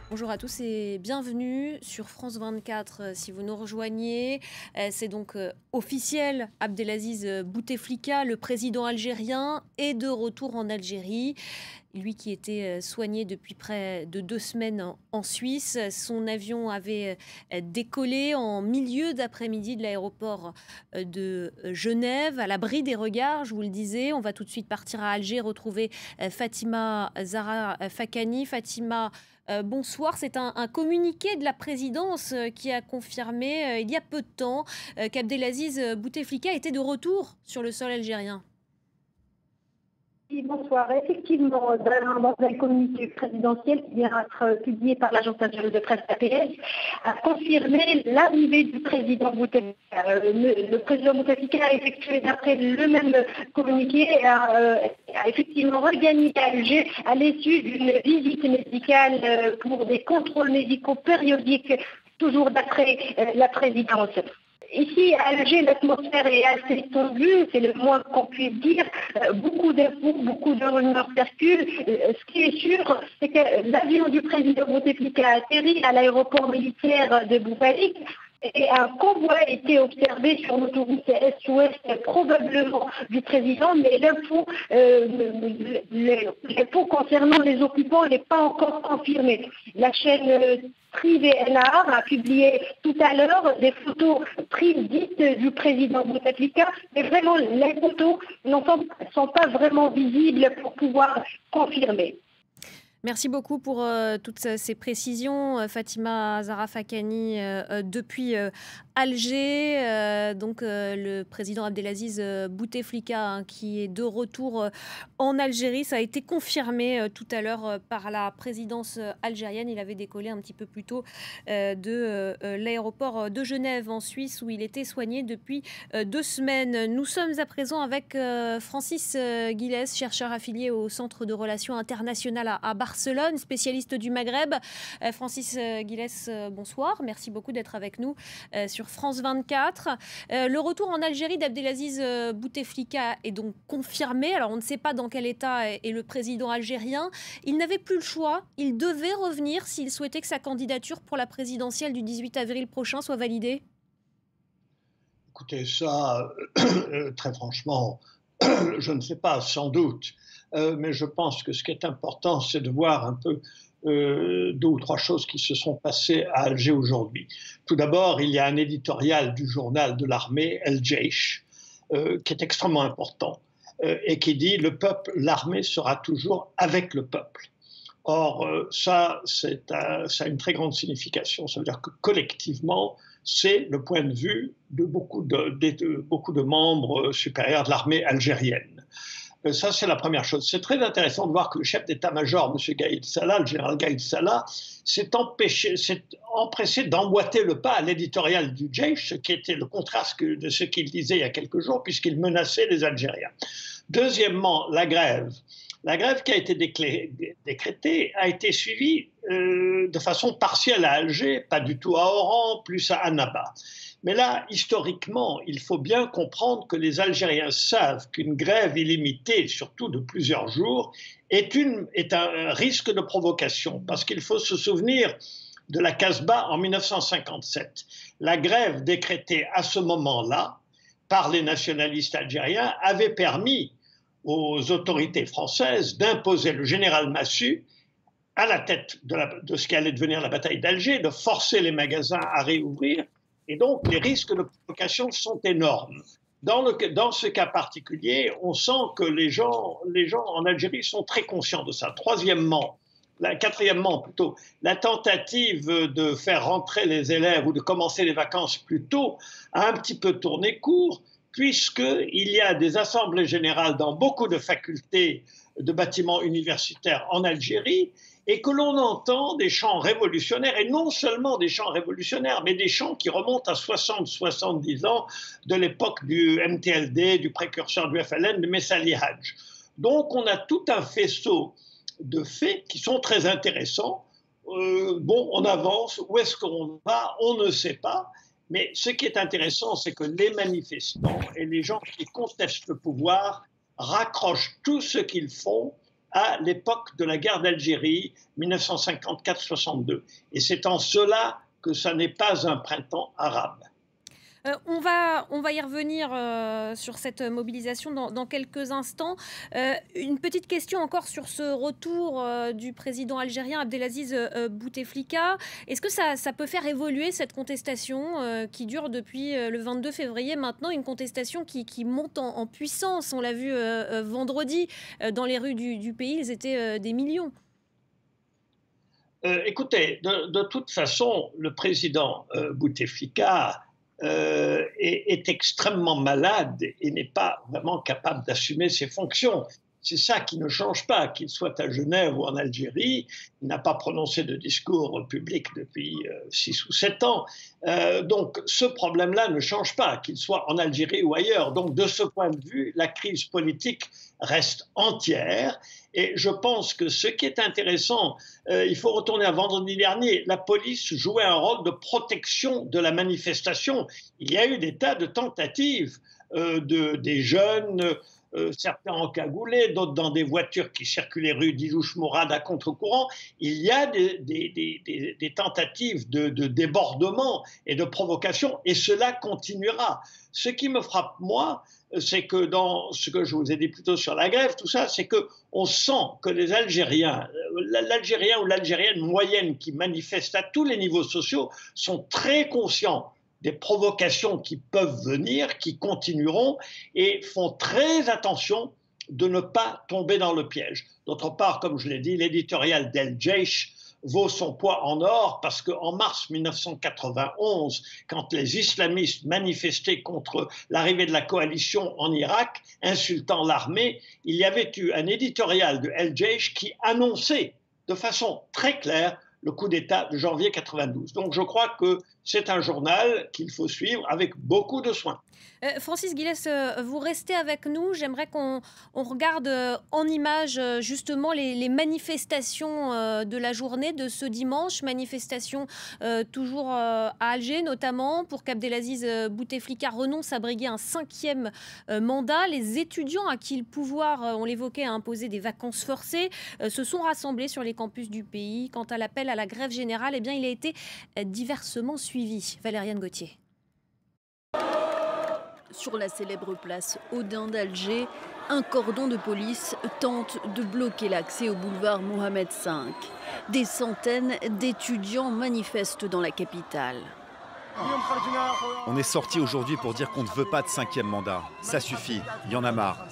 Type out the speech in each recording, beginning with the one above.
Bonjour à tous et bienvenue sur France 24 si vous nous rejoignez. C'est donc officiel, Abdelaziz Bouteflika, le président algérien, est de retour en Algérie. Lui qui était soigné depuis près de 2 semaines en Suisse. Son avion avait décollé en milieu d'après-midi de l'aéroport de Genève, à l'abri des regards, je vous le disais. On va tout de suite partir à Alger, retrouver Fatima Zahra Fakhani. Fatima, bonsoir. C'est un communiqué de la présidence qui a confirmé il y a peu de temps qu'Abdelaziz Bouteflika était de retour sur le sol algérien. Oui, bonsoir. Effectivement, dans un communiqué présidentiel qui vient d'être publié par l'agence nationale de presse APS, a confirmé l'arrivée du président Bouteflika. Le président Bouteflika a effectué, d'après le même communiqué, a effectivement regagné Alger à l'issue d'une visite médicale pour des contrôles médicaux périodiques, toujours d'après la présidence. Ici, à Alger, l'atmosphère est assez tendue, c'est le moins qu'on puisse dire. Beaucoup d'infos, beaucoup de rumeurs circulent. Ce qui est sûr, c'est que l'avion du président Bouteflika a atterri à l'aéroport militaire de Boufalik et un convoi a été observé sur l'autoroute Est-Ouest, probablement du président, mais l'info concernant les occupants n'est pas encore confirmée. La chaîne privée NAR a publié tout à l'heure des photos prises dites du président Bouteflika, mais vraiment les photos ne sont pas vraiment visibles pour pouvoir confirmer. Merci beaucoup pour toutes ces précisions, Fatima Zahra Fakhani, depuis Alger. Donc le président Abdelaziz Bouteflika qui est de retour en Algérie. Ça a été confirmé tout à l'heure par la présidence algérienne. Il avait décollé un petit peu plus tôt de l'aéroport de Genève en Suisse où il était soigné depuis 2 semaines. Nous sommes à présent avec Francis Guilles, chercheur affilié au Centre de Relations internationales à Barcelone, spécialiste du Maghreb. Francis Guilles, bonsoir. Merci beaucoup d'être avec nous sur France 24. Le retour en Algérie d'Abdelaziz Bouteflika est donc confirmé. Alors, on ne sait pas dans quel état est le président algérien. Il n'avait plus le choix. Il devait revenir s'il souhaitait que sa candidature pour la présidentielle du 18 avril prochain soit validée. Écoutez, ça, très franchement, je ne sais pas, sans doute. Mais je pense que ce qui est important, c'est de voir un peu 2 ou 3 choses qui se sont passées à Alger aujourd'hui. Tout d'abord, il y a un éditorial du journal de l'armée, El Jaish, qui est extrêmement important et qui dit « Le peuple, l'armée sera toujours avec le peuple ». Or, ça a une très grande signification. Ça veut dire que collectivement, c'est le point de vue de beaucoup de membres supérieurs de l'armée algérienne. Ça, c'est la première chose. C'est très intéressant de voir que le chef d'état-major, M. Gaïd Salah, le général Gaïd Salah, s'est empressé d'emboîter le pas à l'éditorial du Jaish, ce qui était le contraste de ce qu'il disait il y a quelques jours, puisqu'il menaçait les Algériens. Deuxièmement, la grève. La grève qui a été décrétée a été suivie de façon partielle à Alger, pas du tout à Oran, plus à Annaba. Mais là, historiquement, il faut bien comprendre que les Algériens savent qu'une grève illimitée, surtout de plusieurs jours, est un risque de provocation. Parce qu'il faut se souvenir de la Casbah en 1957. La grève décrétée à ce moment-là par les nationalistes algériens avait permis aux autorités françaises d'imposer le général Massu à la tête de ce qui allait devenir la bataille d'Alger, de forcer les magasins à réouvrir. Et donc, les risques de provocation sont énormes. Dans ce cas particulier, on sent que les gens en Algérie sont très conscients de ça. Quatrièmement, plutôt, la tentative de faire rentrer les élèves ou de commencer les vacances plus tôt a un petit peu tourné court, puisqu'il y a des assemblées générales dans beaucoup de facultés de bâtiments universitaires en Algérie, et que l'on entend des chants révolutionnaires, et non seulement des chants révolutionnaires, mais des chants qui remontent à 60-70 ans de l'époque du MTLD, du précurseur du FLN, de Messali Hadj. Donc on a tout un faisceau de faits qui sont très intéressants. On avance, où est-ce qu'on va, on ne sait pas. Mais ce qui est intéressant, c'est que les manifestants et les gens qui contestent le pouvoir raccrochent tout ce qu'ils font à l'époque de la guerre d'Algérie, 1954-62. Et c'est en cela que ça n'est pas un printemps arabe. On va y revenir sur cette mobilisation dans quelques instants. Une petite question encore sur ce retour du président algérien Abdelaziz Bouteflika. Est-ce que ça peut faire évoluer cette contestation qui dure depuis le 22 février maintenant, une contestation qui monte en puissance? On l'a vu vendredi dans les rues du pays, ils étaient des millions. Écoutez, de toute façon, le président Bouteflika est extrêmement malade et n'est pas vraiment capable d'assumer ses fonctions. C'est ça qui ne change pas, qu'il soit à Genève ou en Algérie. Il n'a pas prononcé de discours public depuis 6 ou 7 ans. Donc ce problème-là ne change pas, qu'il soit en Algérie ou ailleurs. Donc de ce point de vue, la crise politique reste entière. Et je pense que ce qui est intéressant, il faut retourner à vendredi dernier, la police jouait un rôle de protection de la manifestation. Il y a eu des tas de tentatives des jeunes, certains encagoulés, d'autres dans des voitures qui circulaient rue d'Ilouche Mourad à contre-courant. Il y a des tentatives de débordement et de provocation, et cela continuera. Ce qui me frappe, moi, c'est que dans ce que je vous ai dit plus tôt sur la grève, tout ça, c'est qu'on sent que les Algériens, l'Algérien ou l'Algérienne moyenne qui manifestent à tous les niveaux sociaux, sont très conscients des provocations qui peuvent venir, qui continueront, et font très attention de ne pas tomber dans le piège. D'autre part, comme je l'ai dit, l'éditorial d'El Jaish vaut son poids en or, parce qu'en mars 1991, quand les islamistes manifestaient contre l'arrivée de la coalition en Irak, insultant l'armée, il y avait eu un éditorial de El Jaish qui annonçait de façon très claire le coup d'État de janvier 92. Donc je crois que c'est un journal qu'il faut suivre avec beaucoup de soin. Francis Guilès, vous restez avec nous. J'aimerais qu'on regarde en images justement les manifestations de la journée de ce dimanche. Manifestations toujours à Alger notamment pour qu'Abdelaziz Bouteflika renonce à briguer un 5e mandat. Les étudiants à qui le pouvoir, on l'évoquait, a imposé des vacances forcées, se sont rassemblés sur les campus du pays. Quant à l'appel à la grève générale, eh bien, il a été diversement suivi. Valériane Gauthier. Sur la célèbre place Odin d'Alger, un cordon de police tente de bloquer l'accès au boulevard Mohamed V. Des centaines d'étudiants manifestent dans la capitale. On est sorti aujourd'hui pour dire qu'on ne veut pas de 5e mandat. Ça suffit, il y en a marre.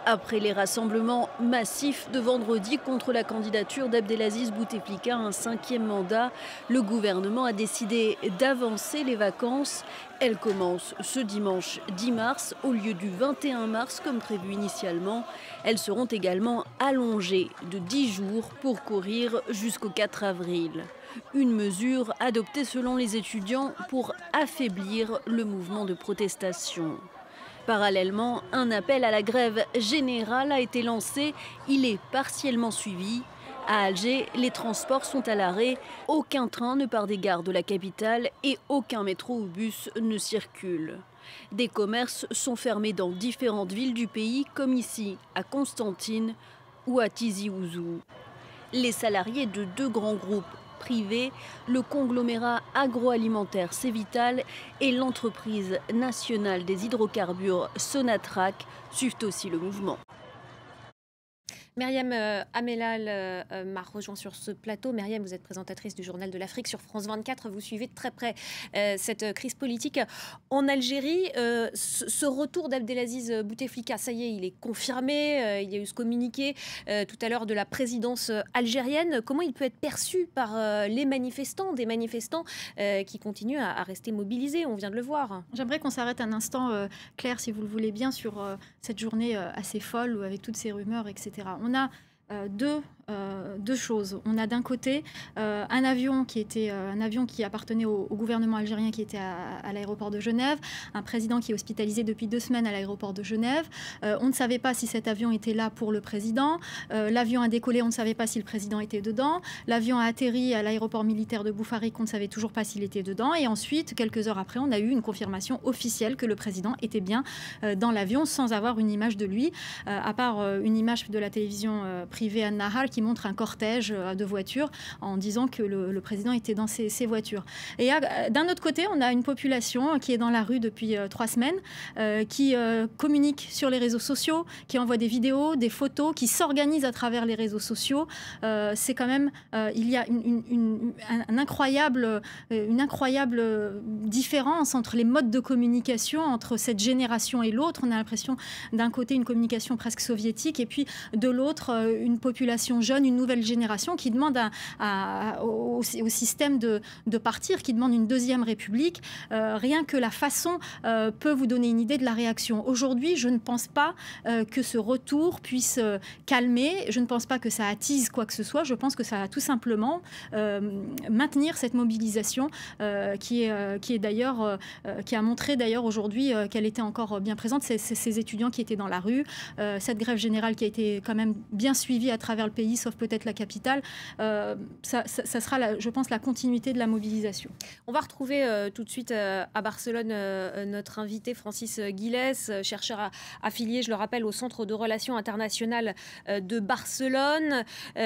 Après les rassemblements massifs de vendredi contre la candidature d'Abdelaziz Bouteflika à un 5e mandat, le gouvernement a décidé d'avancer les vacances. Elles commencent ce dimanche 10 mars au lieu du 21 mars comme prévu initialement. Elles seront également allongées de 10 jours pour courir jusqu'au 4 avril. Une mesure adoptée selon les étudiants pour affaiblir le mouvement de protestation. Parallèlement, un appel à la grève générale a été lancé. Il est partiellement suivi. À Alger, les transports sont à l'arrêt. Aucun train ne part des gares de la capitale et aucun métro ou bus ne circule. Des commerces sont fermés dans différentes villes du pays, comme ici à Constantine ou à Tizi Ouzou. Les salariés de 2 grands groupes privés, le conglomérat agroalimentaire Cévital et l'entreprise nationale des hydrocarbures Sonatrach suivent aussi le mouvement. Myriam Amelal m'a rejoint sur ce plateau. Myriam, vous êtes présentatrice du Journal de l'Afrique sur France 24. Vous suivez de très près cette crise politique en Algérie. Ce retour d'Abdelaziz Bouteflika, ça y est, il est confirmé. Il y a eu ce communiqué tout à l'heure de la présidence algérienne. Comment il peut être perçu par les manifestants, des manifestants qui continuent à rester mobilisés? On vient de le voir. J'aimerais qu'on s'arrête un instant, Claire, si vous le voulez bien, sur cette journée assez folle avec toutes ces rumeurs, etc. On a 2 deux choses. On a d'un côté un avion qui appartenait au gouvernement algérien qui était à l'aéroport de Genève, un président qui est hospitalisé depuis 2 semaines à l'aéroport de Genève. On ne savait pas si cet avion était là pour le président. L'avion a décollé, on ne savait pas si le président était dedans. L'avion a atterri à l'aéroport militaire de Boufarik, on ne savait toujours pas s'il était dedans. Et ensuite, quelques heures après, on a eu une confirmation officielle que le président était bien dans l'avion sans avoir une image de lui, à part une image de la télévision privée An-Nahar qui montre un cortège de voitures en disant que le président était dans ces voitures. Et d'un autre côté, on a une population qui est dans la rue depuis 3 semaines, qui communique sur les réseaux sociaux, qui envoie des vidéos, des photos, qui s'organise à travers les réseaux sociaux. C'est quand même, il y a une incroyable différence entre les modes de communication, entre cette génération et l'autre. On a l'impression d'un côté une communication presque soviétique et puis de l'autre une population jeune, une nouvelle génération qui demande au système de partir, qui demande une deuxième république. Rien que la façon peut vous donner une idée de la réaction. Aujourd'hui, je ne pense pas que ce retour puisse calmer. Je ne pense pas que ça attise quoi que ce soit. Je pense que ça va tout simplement maintenir cette mobilisation qui a montré d'ailleurs aujourd'hui qu'elle était encore bien présente. Ces étudiants qui étaient dans la rue, cette grève générale qui a été quand même bien suivie à travers le pays, sauf peut-être la capitale, ça sera, je pense, la continuité de la mobilisation. On va retrouver tout de suite à Barcelone notre invité Francis Guillès, chercheur affilié, je le rappelle, au Centre de Relations Internationales de Barcelone.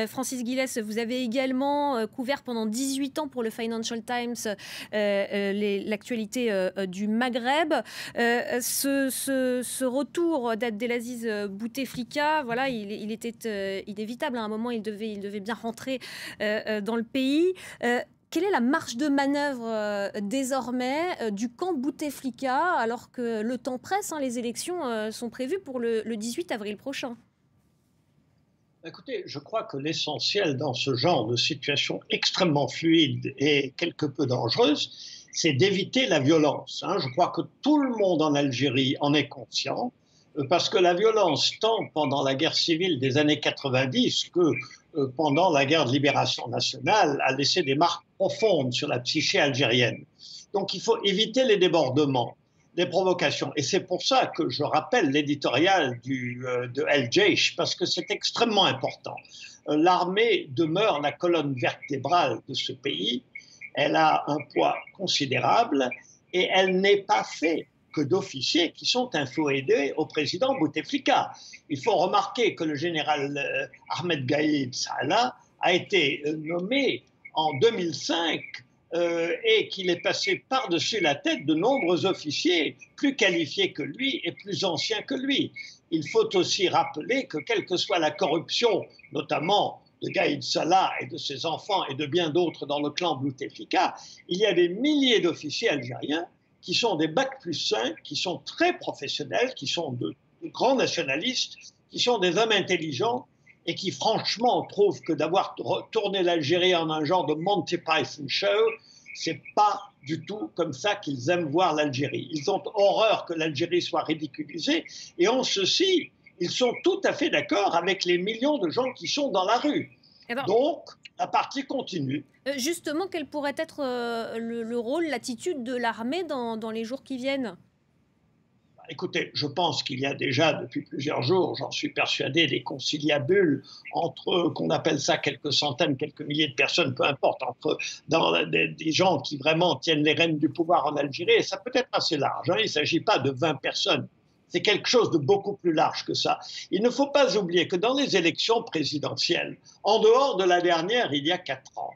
Francis Guillès, vous avez également couvert pendant 18 ans pour le Financial Times l'actualité du Maghreb. Ce retour d'Abdelaziz Bouteflika, voilà, il était inévitable. À un moment, il devait bien rentrer dans le pays. Quelle est la marge de manœuvre désormais du camp Bouteflika alors que le temps presse, les élections sont prévues pour le 18 avril prochain? Écoutez, je crois que l'essentiel dans ce genre de situation extrêmement fluide et quelque peu dangereuse, c'est d'éviter la violence. Je crois que tout le monde en Algérie en est conscient, parce que la violence, tant pendant la guerre civile des années 90 que pendant la guerre de libération nationale, a laissé des marques profondes sur la psyché algérienne. Donc il faut éviter les débordements, les provocations. Et c'est pour ça que je rappelle l'éditorial de El Jaish, parce que c'est extrêmement important. L'armée demeure la colonne vertébrale de ce pays. Elle a un poids considérable et elle n'est pas faite que d'officiers qui sont inféodés au président Bouteflika. Il faut remarquer que le général Ahmed Gaïd Salah a été nommé en 2005 et qu'il est passé par-dessus la tête de nombreux officiers plus qualifiés que lui et plus anciens que lui. Il faut aussi rappeler que quelle que soit la corruption, notamment de Gaïd Salah et de ses enfants et de bien d'autres dans le clan Bouteflika, il y a des milliers d'officiers algériens qui sont des Bac+5, qui sont très professionnels, qui sont de grands nationalistes, qui sont des hommes intelligents et qui franchement trouvent que d'avoir tourné l'Algérie en un genre de Monty Python show, c'est pas du tout comme ça qu'ils aiment voir l'Algérie. Ils ont horreur que l'Algérie soit ridiculisée et en ceci, ils sont tout à fait d'accord avec les millions de gens qui sont dans la rue. Donc, la partie continue. Justement, quel pourrait être le rôle, l'attitude de l'armée dans les jours qui viennent? Écoutez, je pense qu'il y a déjà depuis plusieurs jours, j'en suis persuadé, des conciliabules entre, qu'on appelle ça quelques centaines, quelques milliers de personnes, peu importe, entre des gens qui vraiment tiennent les rênes du pouvoir en Algérie, et ça peut être assez large. Il ne s'agit pas de 20 personnes. C'est quelque chose de beaucoup plus large que ça. Il ne faut pas oublier que dans les élections présidentielles, en dehors de la dernière, il y a 4 ans,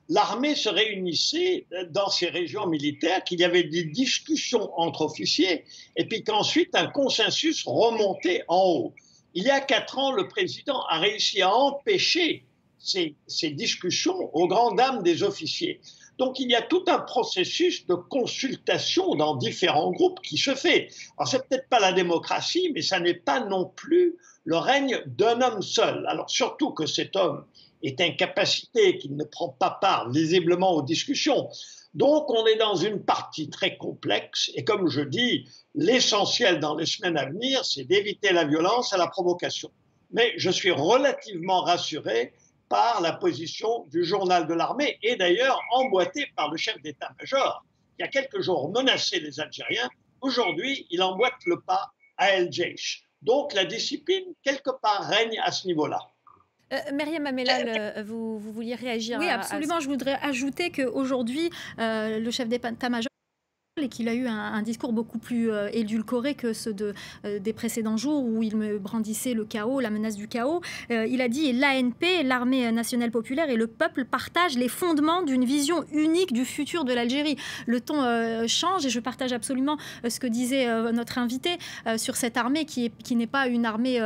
l'armée se réunissait dans ces régions militaires, qu'il y avait des discussions entre officiers, et puis qu'ensuite un consensus remontait en haut. Il y a 4 ans, le président a réussi à empêcher ces discussions aux grandes dames des officiers. Donc il y a tout un processus de consultation dans différents groupes qui se fait. Alors c'est peut-être pas la démocratie, mais ça n'est pas non plus le règne d'un homme seul. Alors surtout que cet homme est incapacité, qu'il ne prend pas part visiblement aux discussions. Donc on est dans une partie très complexe et comme je dis, l'essentiel dans les semaines à venir, c'est d'éviter la violence et la provocation. Mais je suis relativement rassuré par la position du journal de l'armée et d'ailleurs emboîté par le chef d'état-major qui a quelques jours menacé les Algériens. Aujourd'hui, il emboîte le pas à El Jeish. Donc la discipline, quelque part, règne à ce niveau-là. Myriam Amelal, vous vouliez réagir? Oui, absolument. Je voudrais ajouter qu'aujourd'hui, le chef d'état-major et qu'il a eu un discours beaucoup plus édulcoré que ceux des précédents jours où il me brandissait le chaos, la menace du chaos. Il a dit « l'ANP, l'Armée nationale populaire et le peuple partagent les fondements d'une vision unique du futur de l'Algérie ». Le ton change et je partage absolument ce que disait notre invité sur cette armée qui n'est pas une armée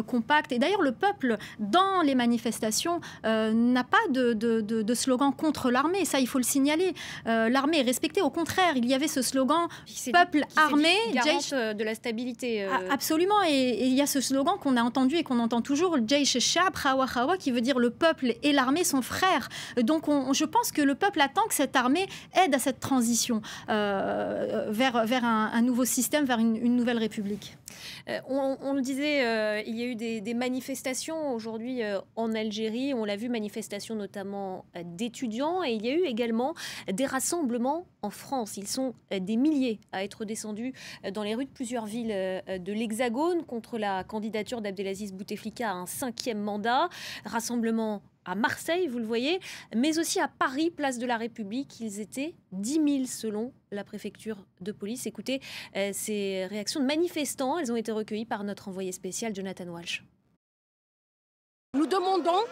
compacte. Et d'ailleurs, le peuple, dans les manifestations, n'a pas de slogan contre l'armée. Ça, il faut le signaler. L'armée est respectée. Au contraire, il y avait ce slogan peuple armé, garante de la stabilité. Absolument, et il y a ce slogan qu'on a entendu et qu'on entend toujours, Jaish Shab Khawa Khawa, qui veut dire le peuple et l'armée sont frères. Donc je pense que le peuple attend que cette armée aide à cette transition vers un nouveau système, vers une nouvelle république. On le disait, il y a eu des manifestations aujourd'hui en Algérie. On l'a vu, manifestations notamment d'étudiants. Et il y a eu également des rassemblements en France. Ils sont des milliers à être descendus dans les rues de plusieurs villes de l'Hexagone contre la candidature d'Abdelaziz Bouteflika à un 5e mandat. Rassemblement à Marseille, vous le voyez, mais aussi à Paris, place de la République. Ils étaient 10 000 selon la préfecture de police. Écoutez ces réactions de manifestants. Elles ont été recueillies par notre envoyé spécial Jonathan Walsh. Nous demandons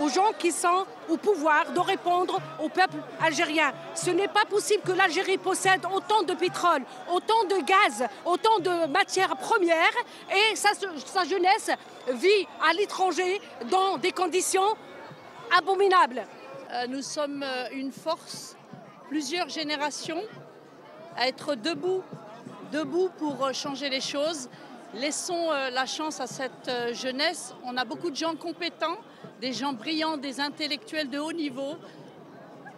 aux gens qui sont au pouvoir de répondre au peuple algérien. Ce n'est pas possible que l'Algérie possède autant de pétrole, autant de gaz, autant de matières premières et sa jeunesse vit à l'étranger dans des conditions abominables. Nous sommes une force, plusieurs générations, à être debout pour changer les choses. Laissons la chance à cette jeunesse. On a beaucoup de gens compétents, des gens brillants, des intellectuels de haut niveau.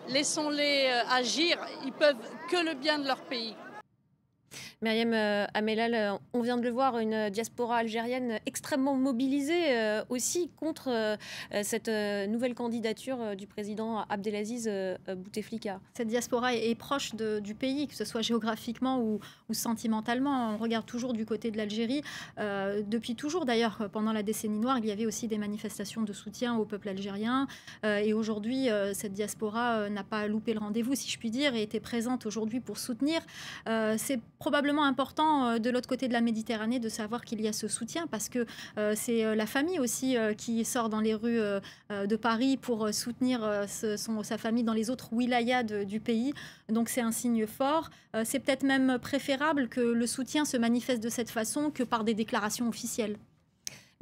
Laissons-les agir. Ils peuvent que le bien de leur pays. Myriam Amelal, on vient de le voir, une diaspora algérienne extrêmement mobilisée aussi contre cette nouvelle candidature du président Abdelaziz Bouteflika. Cette diaspora est proche du pays, que ce soit géographiquement ou sentimentalement. On regarde toujours du côté de l'Algérie. Depuis toujours, d'ailleurs, pendant la décennie noire, il y avait aussi des manifestations de soutien au peuple algérien. Et aujourd'hui, cette diaspora n'a pas loupé le rendez-vous, si je puis dire, et était présente aujourd'hui pour soutenir. C'est probablement important de l'autre côté de la Méditerranée de savoir qu'il y a ce soutien parce que c'est la famille aussi qui sort dans les rues de Paris pour soutenir sa famille dans les autres wilayas du pays. Donc c'est un signe fort. C'est peut-être même préférable que le soutien se manifeste de cette façon que par des déclarations officielles.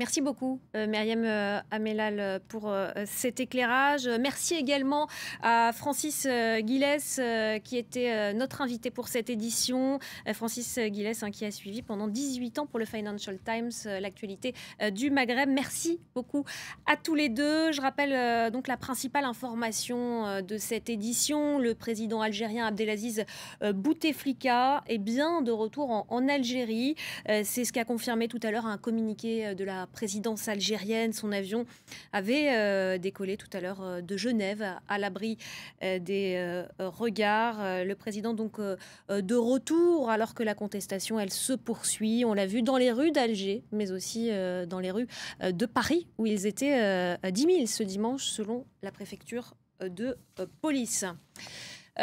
Merci beaucoup, Myriam Amelal, pour cet éclairage. Merci également à Francis Guilles, qui était notre invité pour cette édition. Francis Guilles, qui a suivi pendant 18 ans pour le Financial Times l'actualité du Maghreb. Merci beaucoup à tous les deux. Je rappelle donc la principale information de cette édition. Le président algérien Abdelaziz Bouteflika est bien de retour en Algérie. C'est ce qu'a confirmé tout à l'heure un communiqué de la présidence algérienne. Son avion avait décollé tout à l'heure de Genève à l'abri des regards. Le président donc de retour alors que la contestation elle se poursuit. On l'a vu dans les rues d'Alger mais aussi dans les rues de Paris où ils étaient 10 000 ce dimanche selon la préfecture de police.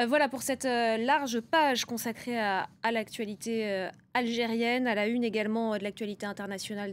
Voilà pour cette large page consacrée à l'actualité algérienne, à la une également de l'actualité internationale